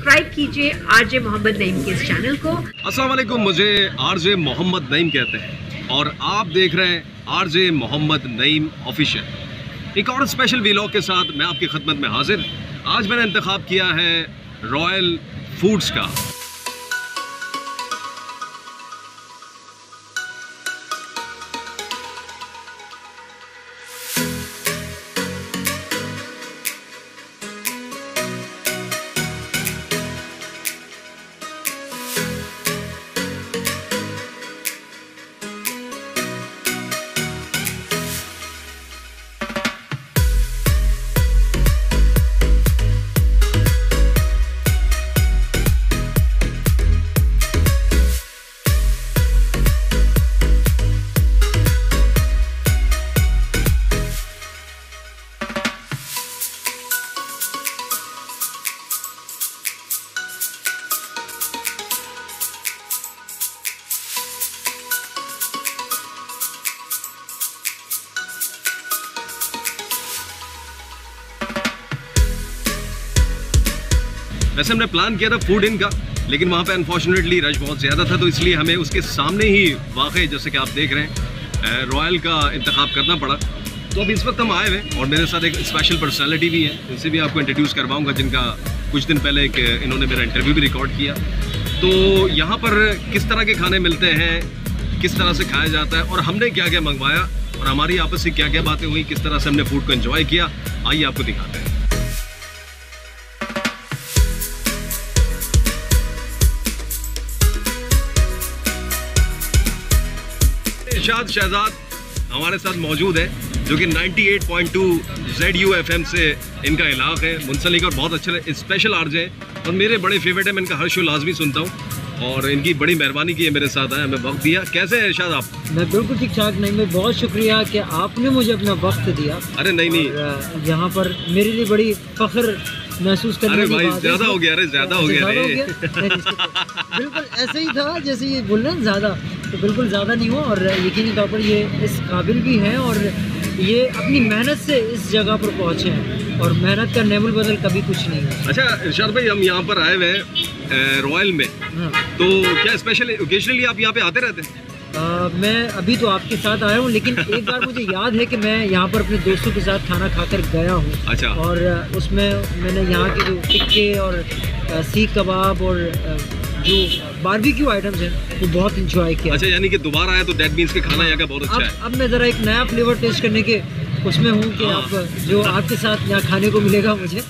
Subscribe कीजिए RJ Mohammad Naeem के इस चैनल को। अस्सलाम वालेकुम, मुझे आरजे मोहम्मद नईम कहते हैं और आप देख रहे हैं आरजे मोहम्मद नईम ऑफिशियल। एक और स्पेशल व्लॉग के साथ मैं आपकी खिदमत में हाजिर। आज मैंने इंतखाब किया है रॉयल फूड्स का। वैसे हमने प्लान किया था फूड इन का, लेकिन वहाँ पे अनफॉर्चुनेटली रश बहुत ज़्यादा था, तो इसलिए हमें उसके सामने ही वाक़ई जैसे कि आप देख रहे हैं रॉयल का इंतखाब करना पड़ा। तो अब इस वक्त हम आए हुए और मेरे साथ एक स्पेशल पर्सनालिटी भी है, इनसे भी आपको इंट्रोड्यूस करवाऊँगा, जिनका कुछ दिन पहले इन्होंने मेरा इंटरव्यू भी रिकॉर्ड किया। तो यहाँ पर किस तरह के खाने मिलते हैं, किस तरह से खाया जाता है और हमने क्या क्या मंगवाया और हमारी आपस में क्या क्या बातें हुई, किस तरह से हमने फूड को एंजॉय किया, आइए आपको दिखाते हैं। इरशाद शहजाद हमारे साथ मौजूद है, जो कि 98.2 ZUFM से इनका इलाक़ है, मुंसलिक और बहुत अच्छे स्पेशल आरजे हैं और मेरे बड़े फेवरेट है। मैं इनका हर शो लाजमी सुनता हूँ और इनकी बड़ी मेहरबानी की है मेरे साथ आया, हमें वक्त दिया। कैसे है इरशाद आप? मैं बिल्कुल ठीक ठाक। नहीं, मैं बहुत शुक्रिया कि आपने मुझे अपना वक्त दिया। अरे नहीं, यहाँ पर मेरे लिए बड़ी फख्र महसूस करने अरे की भाई बात ज़्यादा हो गया, अरे ज़्यादा हो गया रे। बिल्कुल ऐसे ही था जैसे ये बोल रहे हैं ज़्यादा, तो बिल्कुल ज़्यादा नहीं हुआ और यकीनी तौर पर ये इस काबिल भी हैं और ये अपनी मेहनत से इस जगह पर पहुँचे हैं और मेहनत का नेमुल बदल कभी कुछ नहीं है। अच्छा इरशाद भाई, हम यहाँ पर आए हुए हैं रॉयल में, हाँ। तो क्या स्पेशल ओकेजनली आप यहाँ पे आते रहते हैं? मैं अभी तो आपके साथ आया हूँ, लेकिन एक बार मुझे याद है कि मैं यहाँ पर अपने दोस्तों के साथ खाना खाकर गया हूँ। अच्छा। और उसमें मैंने यहाँ के जो टिक्के और सीख कबाब और जो बारबेक्यू आइटम्स हैं वो बहुत इंजॉय किया। अच्छा, यानी कि दोबारा आया तो दैट मीन्स कि खाना यहाँ का बहुत अच्छा है। अब मैं ज़रा एक नया फ्लेवर टेस्ट करने के उसमें हूँ कि आप जो आपके साथ यहाँ खाने को मिलेगा मुझे,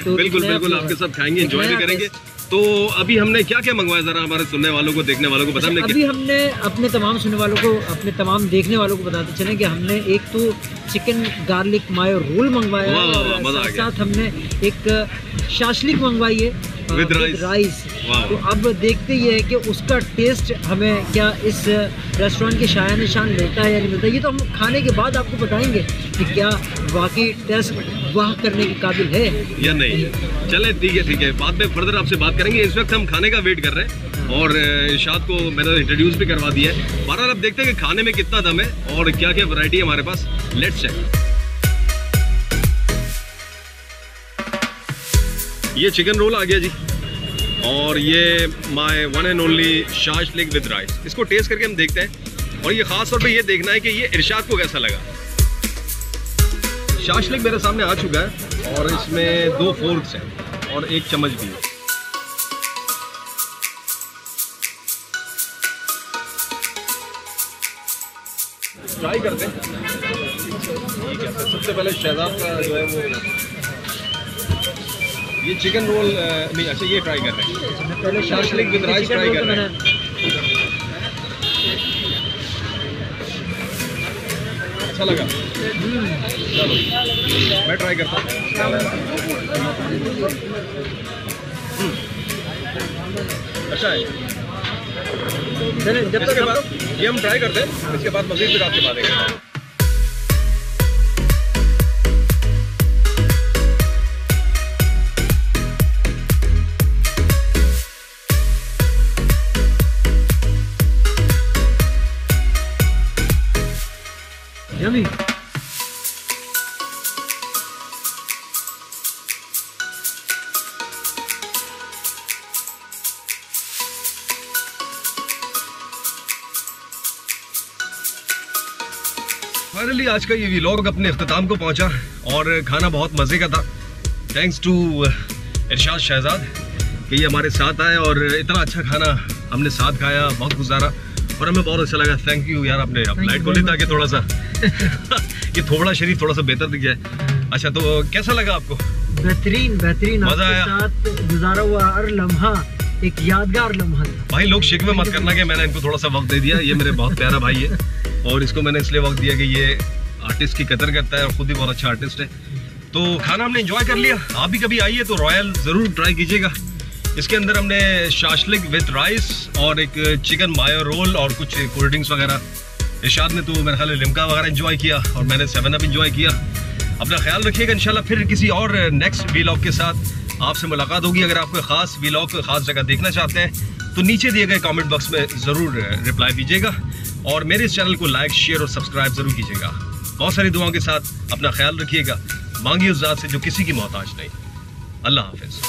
तो बिल्कुल बिल्कुल आपके साथ खाएंगे, एंजॉय भी करेंगे। तो अभी हमने क्या क्या मंगवाया, जरा हमारे सुनने वालों को, देखने वालों को बता। अभी हमने अपने तमाम सुनने वालों को, अपने तमाम देखने वालों को बताते चलें कि हमने एक तो चिकन गार्लिक मायो रोल मंगवाया है और साथ हमने एक शाशलिक मंगवाई है विद राइस। तो अब देखते ये है कि उसका टेस्ट हमें क्या इस रेस्टोरेंट के शाया निशान मिलता है या नहीं मिलता। ये तो हम खाने के बाद आपको बताएंगे कि क्या वाकई टेस्ट वाह करने के काबिल है या नहीं। चले ठीक है, बाद में फर्दर आपसे बात करेंगे। इस वक्त हम खाने का वेट कर रहे हैं और इरशाद को मैंने इंट्रोड्यूस भी करवा दिया है। बहरहाल अब देखते हैं कि खाने में कितना दम है और क्या क्या वैरायटी है हमारे पास। Let's check. ये चिकन रोल आ गया जी और ये my one and only shashlik with rice. इसको टेस्ट करके हम देखते हैं और ये खास तौर पे ये देखना है कि ये इरशाद को कैसा लगा। शाशलिक मेरे सामने आ चुका है और इसमें 2 फोर्क्स हैं और 1 चम्मच भी है। ट्राई करते हैं। ठीक है, सबसे पहले शहजाद का जो है वो ये चिकन रोल नहीं, अच्छा ये ट्राई कर रहे हैं। पहले शाशलिक विद राइस ट्राई कर रहे हैं। अच्छा लगा? चलो मैं ट्राई करता हूँ। अच्छा है। जब तक बाद ये हम ट्राई करते हैं, इसके बाद मज़ीद फिर आपके बात करेंगे। Yummy. फाइनली आज का ये व्लॉग अपने अख्ताम को पहुंचा और खाना बहुत मज़े का था। थैंक्स टू इरशाद शहजाद कि ये हमारे साथ आए और इतना अच्छा खाना हमने साथ खाया, बहुत गुजारा और हमें बहुत अच्छा लगा। थैंक यू यार, आपने लाइट को लेता कि थोड़ा सा ये थोड़ा शरीफ थोड़ा सा बेहतर दिख जाए। अच्छा तो कैसा लगा आपको? बेहतरीन बेहतरीन, मजा आया? साथ गुजारा हुआ हर लम्हा एक यादगार लम्हा था। भाई लोग शिकवे मत करना कि मैंने इनको थोड़ा सा वक्त दे दिया, ये मेरे बहुत प्यारा भाई है और इसको मैंने इसलिए वक्त दिया कि ये आर्टिस्ट की कदर करता है और खुद ही बहुत अच्छा आर्टिस्ट है। तो खाना हमने एंजॉय कर लिया। आप भी कभी आइए तो रॉयल ज़रूर ट्राई कीजिएगा। इसके अंदर हमने शाशलिक विद राइस और एक चिकन मायो रोल और कुछ कोल्ड ड्रिंक्स वगैरह। इरशाद ने तो मेरे ख्याल लिम्का वगैरह एंजॉय किया और मैंने 7 अप एंजॉय किया। अपना ख्याल रखिएगा, इंशाल्लाह फिर किसी और नेक्स्ट व्लॉग के साथ आपसे मुलाकात होगी। अगर आप कोई ख़ास व्लॉग कोई ख़ास जगह देखना चाहते हैं तो नीचे दिए गए कमेंट बॉक्स में ज़रूर रिप्लाई दीजिएगा और मेरे इस चैनल को लाइक शेयर और सब्सक्राइब ज़रूर कीजिएगा। बहुत सारी दुआओं के साथ अपना ख्याल रखिएगा। मांगिए उस ज़ात से जो किसी की मोहताज नहीं। अल्लाह हाफिज़।